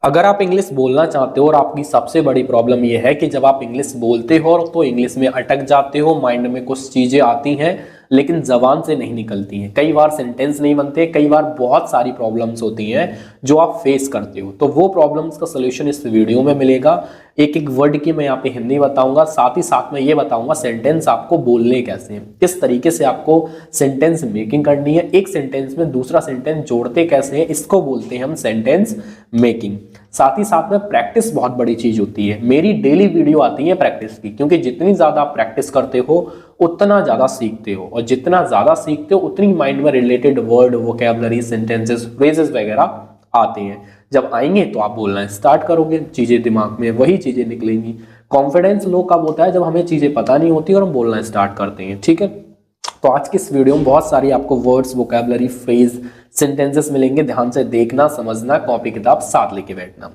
अगर आप इंग्लिश बोलना चाहते हो और आपकी सबसे बड़ी प्रॉब्लम यह है कि जब आप इंग्लिश बोलते हो तो इंग्लिश में अटक जाते हो, माइंड में कुछ चीजें आती हैं लेकिन जबान से नहीं निकलती हैं, कई बार सेंटेंस नहीं बनते, कई बार बहुत सारी प्रॉब्लम्स होती हैं जो आप फेस करते हो, तो वो प्रॉब्लम्स का सोल्यूशन इस वीडियो में मिलेगा। एक एक वर्ड की मैं यहाँ पे हिंदी बताऊंगा, साथ ही साथ में ये बताऊंगा सेंटेंस आपको बोलने कैसे हैं, किस तरीके से आपको सेंटेंस मेकिंग करनी है, एक सेंटेंस में दूसरा सेंटेंस जोड़ते कैसे हैं, इसको बोलते हैं हम सेंटेंस मेकिंग। साथ ही साथ में प्रैक्टिस बहुत बड़ी चीज होती है, मेरी डेली वीडियो आती है प्रैक्टिस की, क्योंकि जितनी ज्यादा आप प्रैक्टिस करते हो उतना ज्यादा सीखते हो, और जितना ज्यादा सीखते हो उतनी माइंड में related word, vocabulary, sentences, phrases वगैरह आते हैं। जब आएंगे तो आप बोलना स्टार्ट करोगे, चीजें दिमाग में वही चीजें निकलेंगी। कॉन्फिडेंस लो कब होता है? जब हमें चीजें पता नहीं होती और हम बोलना स्टार्ट करते हैं। ठीक है, तो आज की इस वीडियो में बहुत सारी आपको वर्ड्स, वोकैबुलरी, फ्रेज, सेंटेंसेस मिलेंगे, ध्यान से देखना, समझना, कॉपी किताब साथ लेके बैठना।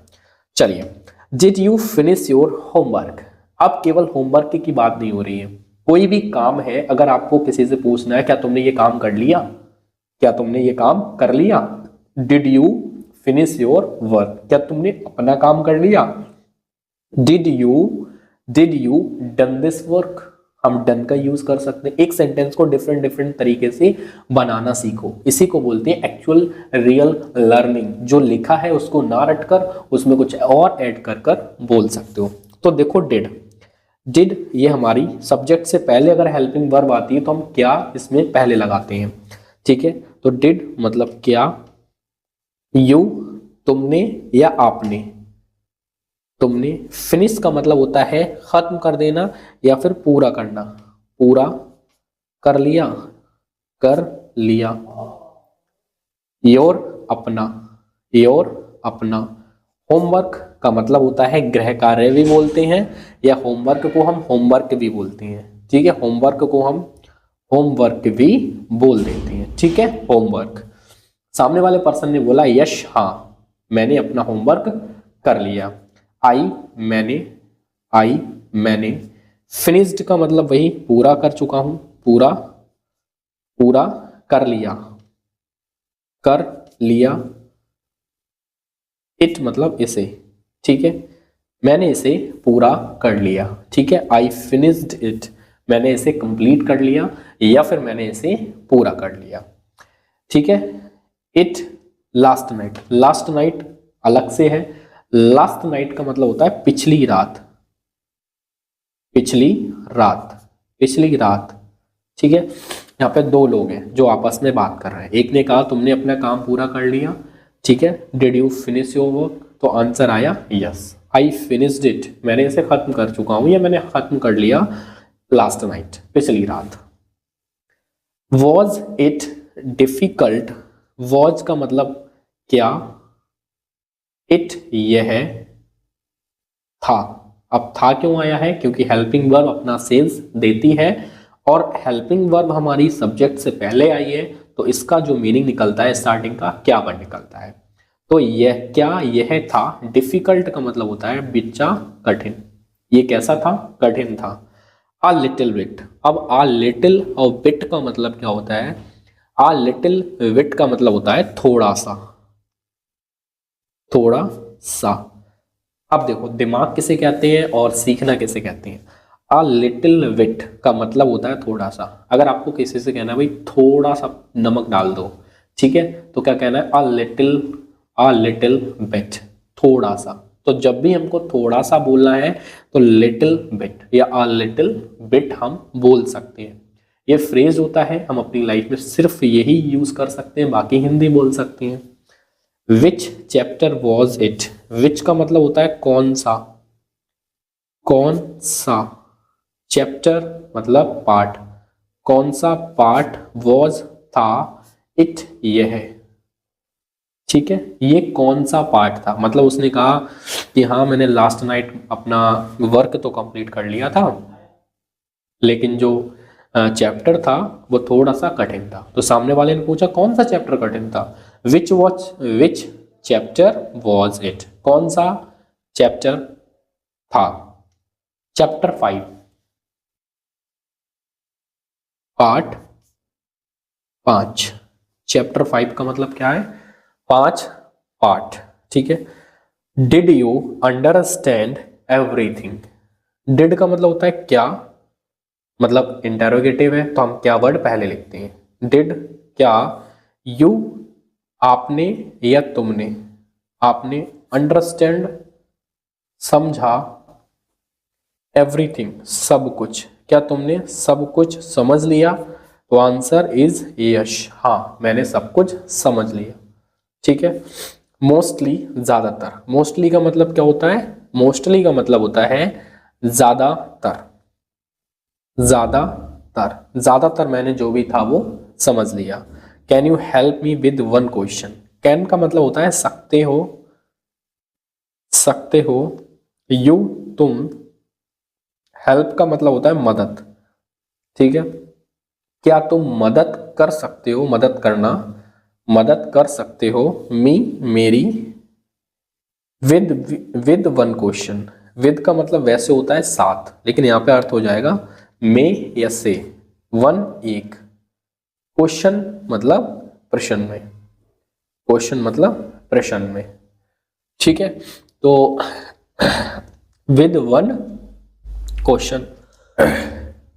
चलिए, did you finish your homework? अब केवल होमवर्क की बात नहीं हो रही है, कोई भी काम है, अगर आपको किसी से पूछना है क्या तुमने ये काम कर लिया, क्या तुमने ये काम कर लिया, did you finish your work, क्या तुमने अपना काम कर लिया, did you done this work, हम डन का यूज कर सकते हैं। एक सेंटेंस को डिफरेंट डिफरेंट तरीके से बनाना सीखो, इसी को बोलते हैं एक्चुअल रियल लर्निंग। जो लिखा है उसको ना रटकर उसमें कुछ और ऐड कर कर बोल सकते हो। तो देखो, डिड ये हमारी सब्जेक्ट से पहले अगर हेल्पिंग वर्ब आती है तो हम क्या इसमें पहले लगाते हैं। ठीक है, तो डिड मतलब क्या, यू तुमने या आपने, तुमने, फिनिश का मतलब होता है खत्म कर देना या फिर पूरा करना, पूरा कर लिया, कर लिया। योर अपना, योर अपना। होमवर्क का मतलब होता है गृह कार्य भी बोलते हैं, या होमवर्क को हम होमवर्क भी बोलते हैं। ठीक है, होमवर्क को हम होमवर्क भी बोल देते हैं। ठीक है, होमवर्क। सामने वाले पर्सन ने बोला यश, हाँ मैंने अपना होमवर्क कर लिया। मैंने, मैंने। फिनिश्ड का मतलब वही पूरा कर चुका हूं, पूरा, पूरा कर लिया, कर लिया। इट मतलब इसे। ठीक है, मैंने इसे पूरा कर लिया। ठीक है, आई फिनिश्ड इट, मैंने इसे कंप्लीट कर लिया या फिर मैंने इसे पूरा कर लिया। ठीक है, it last night, last night अलग से है, लास्ट नाइट का मतलब होता है पिछली रात, पिछली रात, पिछली रात। ठीक है, यहाँ पे दो लोग हैं जो आपस में बात कर रहे हैं, एक ने कहा तुमने अपना काम पूरा कर लिया। ठीक है, did you finish your work, तो आंसर आया यस, आई फिनिश्ड इट, मैंने इसे खत्म कर चुका हूं या मैंने खत्म कर लिया लास्ट नाइट, पिछली रात। वॉज इट डिफिकल्ट, वॉज का मतलब क्या, इट यह था। अब था क्यों आया है? क्योंकि हेल्पिंग वर्ब अपना सेंस देती है और हेल्पिंग वर्ब हमारी सब्जेक्ट से पहले आई है, तो इसका जो मीनिंग निकलता है स्टार्टिंग का क्या बन निकलता है। तो यह क्या, यह था। डिफिकल्ट का मतलब होता है बिच्चा, कठिन। ये कैसा था? कठिन था। आ लिटिल बिट, अब आ लिटिल और बिट का मतलब क्या होता है? आ लिटिल बिट का मतलब होता है थोड़ा सा, थोड़ा सा। अब देखो, दिमाग किसे कहते हैं और सीखना किसे कहते हैं? अ लिटिल विट का मतलब होता है थोड़ा सा। अगर आपको किसी से कहना है भाई थोड़ा सा नमक डाल दो, ठीक है, तो क्या कहना है? अ लिटिल बिट, थोड़ा सा। तो जब भी हमको थोड़ा सा बोलना है तो लिटिल बिट या अ लिटिल बिट हम बोल सकते हैं। ये फ्रेज होता है, हम अपनी लाइफ में सिर्फ यही यूज कर सकते हैं, बाकी हिंदी बोल सकते हैं। विच चैप्टर वॉज इट, विच का मतलब होता है कौन सा, कौन सा। चैप्टर मतलब पार्ट, कौन सा पार्ट, वॉज था, इट यह। ठीक है, ये कौन सा पार्ट था, मतलब उसने कहा कि हाँ मैंने लास्ट नाइट अपना वर्क तो कंप्लीट कर लिया था, लेकिन जो चैप्टर था वो थोड़ा सा कठिन था। तो सामने वाले ने पूछा कौन सा चैप्टर कठिन था? विच चैप्टर वॉज इट, कौन सा चैप्टर था? Chapter 5, part 5। चैप्टर 5 का मतलब क्या है? 5 पार्ट। ठीक है, did you understand everything. Did का मतलब होता है क्या, मतलब इंटेरोगेटिव है तो हम क्या वर्ड पहले लिखते हैं। डिड क्या, यू आपने या तुमने, आपने अंडरस्टैंड समझा, एवरीथिंग सब कुछ, क्या तुमने सब कुछ समझ लिया। तो आंसर इज यश, हाँ मैंने सब कुछ समझ लिया। ठीक है। मोस्टली ज्यादातर, मोस्टली का मतलब क्या होता है, मोस्टली का मतलब होता है ज्यादातर, ज्यादातर, ज्यादातर मैंने जो भी था वो समझ लिया। Can you help me with one question. Can का मतलब होता है सकते हो, सकते हो। यू तुम, हेल्प का मतलब होता है मदद। ठीक है, क्या तुम मदद कर सकते हो, मदद करना, मदद कर सकते हो मी मेरी, with with one question. With का मतलब वैसे होता है साथ, लेकिन यहां पे अर्थ हो जाएगा में या से। वन एक, क्वेश्चन मतलब प्रश्न में, क्वेश्चन मतलब प्रश्न में। ठीक है, तो विद वन क्वेश्चन,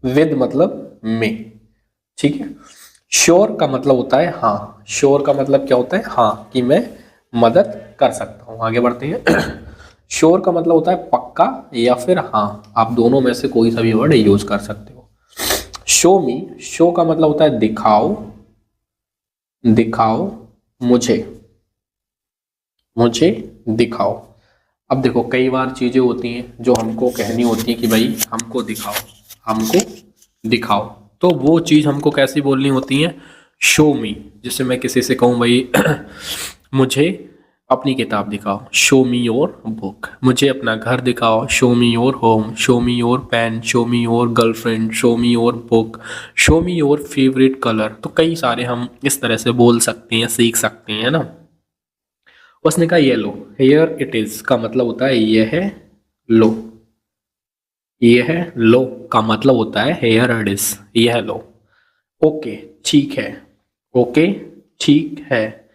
विद मतलब में। ठीक है। श्योर का मतलब होता है हाँ, श्योर का मतलब क्या होता है, हाँ कि मैं मदद कर सकता हूं। आगे बढ़ते हैं। श्योर का मतलब होता है पक्का या फिर हाँ, आप दोनों में से कोई सा भी वर्ड यूज कर सकते हो। शो मी, शो का मतलब होता है दिखाओ, दिखाओ मुझे, मुझे दिखाओ। अब देखो कई बार चीजें होती हैं जो हमको कहनी होती है कि भाई हमको दिखाओ, हमको दिखाओ, तो वो चीज हमको कैसी बोलनी होती है, शो मी। जैसे मैं किसी से कहूँ भाई मुझे अपनी किताब दिखाओ, शो मी योर बुक, मुझे अपना घर दिखाओ, show me your home, show me your pen, show me your girlfriend, show me your book, show me your favourite colour. तो कई सारे हम इस तरह से बोल सकते हैं, सीख सकते हैं ना। उसने कहा ये लो, हेयर इट इज का मतलब होता है यह है लो, यह लो का मतलब होता है हेयर इट इज, यह लो। ओके ठीक है, ओके ठीक है।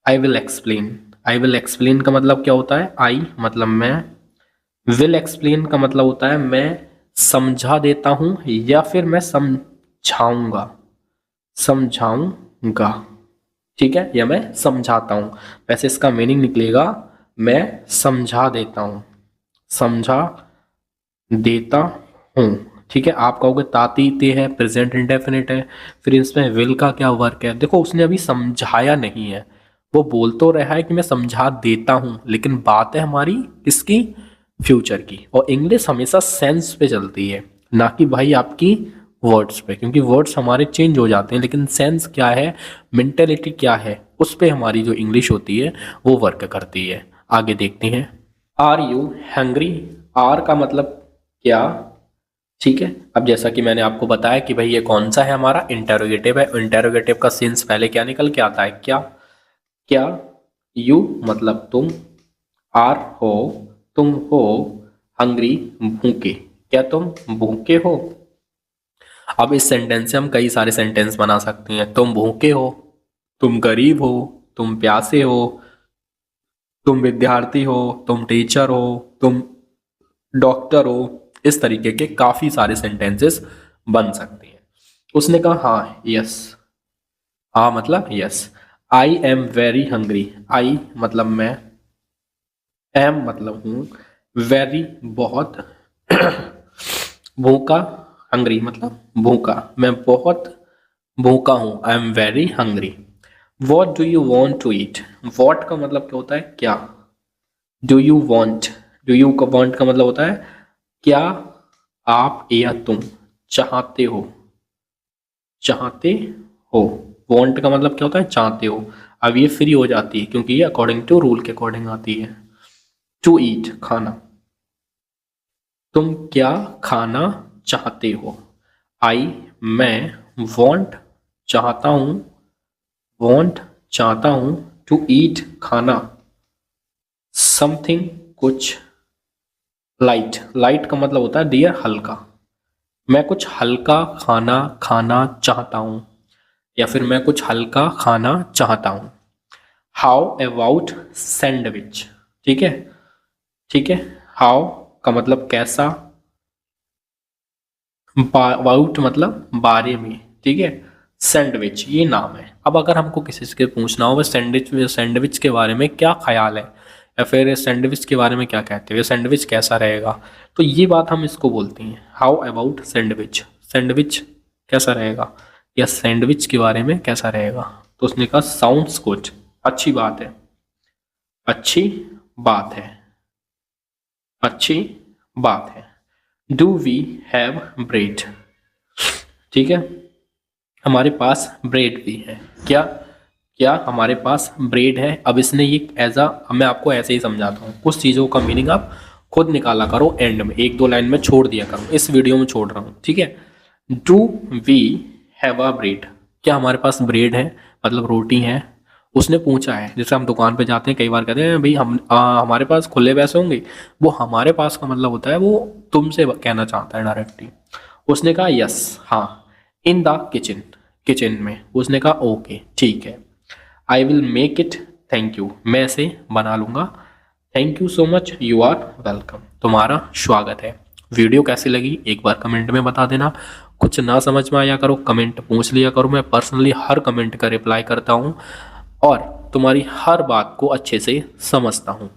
I will explain, I will explain का मतलब क्या होता है, आई मतलब मैं, विल एक्सप्लेन का मतलब होता है मैं समझा देता हूं या फिर मैं समझाऊंगा, समझाऊंगा। ठीक है, या मैं समझाता हूं। वैसे इसका मीनिंग निकलेगा मैं समझा देता हूं, समझा देता हूं। ठीक है, आप कहोगे ताती ते है, प्रेजेंट इंडेफिनिट है, फिर इसमें विल का क्या वर्क है। देखो उसने अभी समझाया नहीं है, वो बोल तो रहा है कि मैं समझा देता हूं, लेकिन बात है हमारी किसकी, फ्यूचर की। और इंग्लिश हमेशा सेंस पे चलती है, ना कि भाई आपकी वर्ड्स पे, क्योंकि वर्ड्स हमारे चेंज हो जाते हैं, लेकिन सेंस क्या है, मेंटेलिटी क्या है, उस पे हमारी जो इंग्लिश होती है वो वर्क करती है। आगे देखते हैं। आर यू हैंग्री, आर का मतलब क्या। ठीक है, अब जैसा कि मैंने आपको बताया कि भाई ये कौन सा है, हमारा इंटेरोगेटिव है। इंटेरोगेटिव का सेंस पहले क्या निकल के आता है, क्या, क्या। यू मतलब तुम, आर हो तुम हो, हंग्री भूखे, क्या तुम भूखे हो। अब इस सेंटेंस से हम कई सारे सेंटेंस बना सकते हैं। तुम भूखे हो, तुम गरीब हो, तुम प्यासे हो, तुम विद्यार्थी हो, तुम टीचर हो, तुम डॉक्टर हो। इस तरीके के काफी सारे सेंटेंसेस बन सकते हैं। उसने कहा हाँ यस, हाँ मतलब yes. I am very hungry, I मतलब मैं, एम मतलब हूं, वेरी बहुत, भूखा, हंग्री मतलब भूखा, मैं बहुत भूखा हूं, I am very hungry. What do you want to eat, what का मतलब क्या होता है क्या, do you want, do you का वॉन्ट का मतलब होता है क्या आप या तुम चाहते हो, चाहते हो। वॉन्ट का मतलब क्या होता है चाहते हो। अब ये फ्री हो जाती है क्योंकि ये अकॉर्डिंग टू रूल के अकॉर्डिंग आती है। टू ईट खाना, तुम क्या खाना चाहते हो। आई मैं, वॉन्ट चाहता हूं, वॉन्ट चाहता हूं, टू ईट खाना, समथिंग कुछ, लाइट, लाइट का मतलब होता है डियर हल्का, मैं कुछ हल्का खाना खाना चाहता हूं, या फिर मैं कुछ हल्का खाना चाहता हूं। हाउ अबाउट सैंडविच, ठीक है, ठीक है। हाउ का मतलब कैसा, अबाउट मतलब बारे में, ठीक है। सैंडविच ये नाम है। अब अगर हमको किसी से पूछना हो सैंडविच, सैंडविच के बारे में क्या ख्याल है, या फिर सैंडविच के बारे में क्या कहते हो, सैंडविच कैसा रहेगा, तो ये बात हम इसको बोलते हैं हाउ अबाउट सैंडविच, सैंडविच कैसा रहेगा या सैंडविच के बारे में कैसा रहेगा। तो उसने कहा साउंड्स गुड, अच्छी बात है, अच्छी बात है, अच्छी बात है। डू वी हैव ब्रेड, ठीक है, हमारे पास ब्रेड भी है। क्या क्या हमारे पास ब्रेड है। अब इसने ये एज अ, मैं आपको ऐसे ही समझाता हूँ, कुछ चीज़ों का मीनिंग आप खुद निकाला करो, एंड में एक दो लाइन में छोड़ दिया करो, इस वीडियो में छोड़ रहा हूँ, ठीक है। Do we have a bread, क्या हमारे पास ब्रेड है, मतलब रोटी है। उसने पूछा है, जैसे हम दुकान पे जाते हैं कई बार कहते हैं भाई हमारे पास खुले पैसे होंगे, वो हमारे पास का मतलब होता है वो तुमसे कहना चाहता है डायरेक्टली। उसने कहा यस, हाँ, इन द किचन, किचन में। उसने कहा ओके ठीक है, I will make it, thank you, मैं इसे बना लूँगा, thank you so much, you are welcome, तुम्हारा स्वागत है। वीडियो कैसी लगी एक बार कमेंट में बता देना। कुछ ना समझ में आया करो कमेंट पूछ लिया करो, मैं पर्सनली हर कमेंट का रिप्लाई करता हूँ और तुम्हारी हर बात को अच्छे से समझता हूँ।